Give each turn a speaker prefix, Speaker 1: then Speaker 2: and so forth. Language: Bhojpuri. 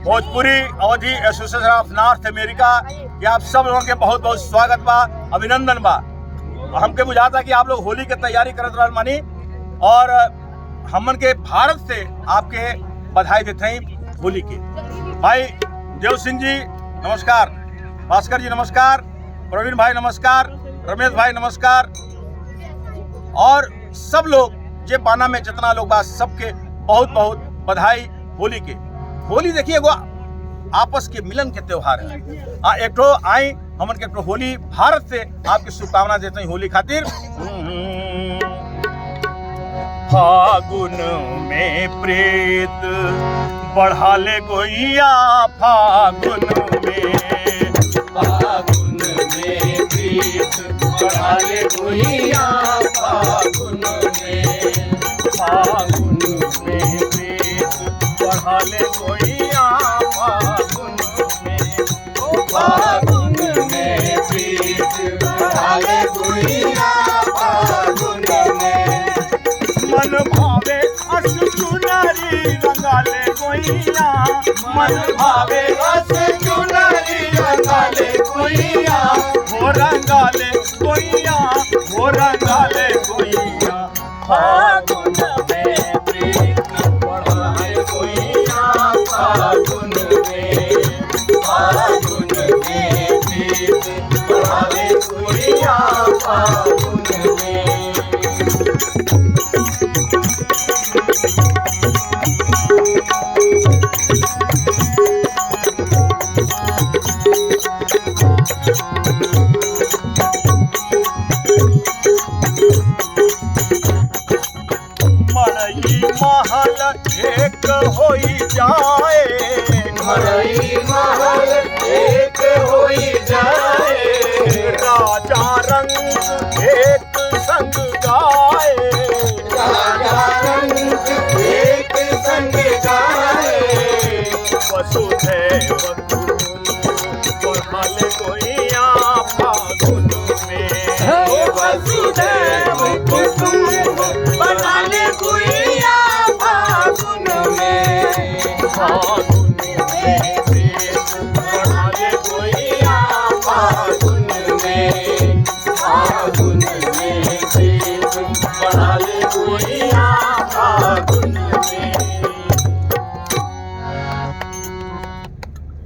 Speaker 1: भोजपुरी अवधि एसोसिएशन ऑफ नॉर्थ अमेरिका के आप सब लोगों के बहुत बहुत स्वागत बा, अभिनंदन बा। हमके बुझाता कि आप लोग होली के तैयारी करत रहल मानी और हमन के भारत से आपके बधाई देते हैं होली के। भाई देव सिंह जी नमस्कार, भास्कर जी नमस्कार, प्रवीण भाई नमस्कार, रमेश भाई नमस्कार और सब लोग जे बाना में जितना लोग बा सबके बहुत बहुत बधाई होली के। होली देखिए वो आपस के मिलन के त्योहार है। एक तो आई हमन के होली भारत से आपकी शुभकामना देते हैं होली खातिर। फागुन में प्रीत बढ़ा ले गोइया, फागुन में प्रीत बढ़ा ले गोइया, फागुन में प्रीत बढ़ा ले गोइया, फागुन में प्रीत बढ़ा ले गोइया, फागुन में मन भावे अस चुनरी रंगा ले गोइया, मन भावे अस चुनरी रंगा ले गोइया, हो रंगा ले गोइया, हो रंगा ले गोइया, फागुन में प्रीत बढ़ा ले गोइया, फागुन में प्रीत बढ़ा ले गोइया, फागुन में। महल एक होई जाए, मरई महल एक होई जाए, राजा रंग एक संग गाए, राजा रंग एक संग गाए, वसुधैव बढ़ा ले गोइया, फागुन में वसुधैव कुटुंब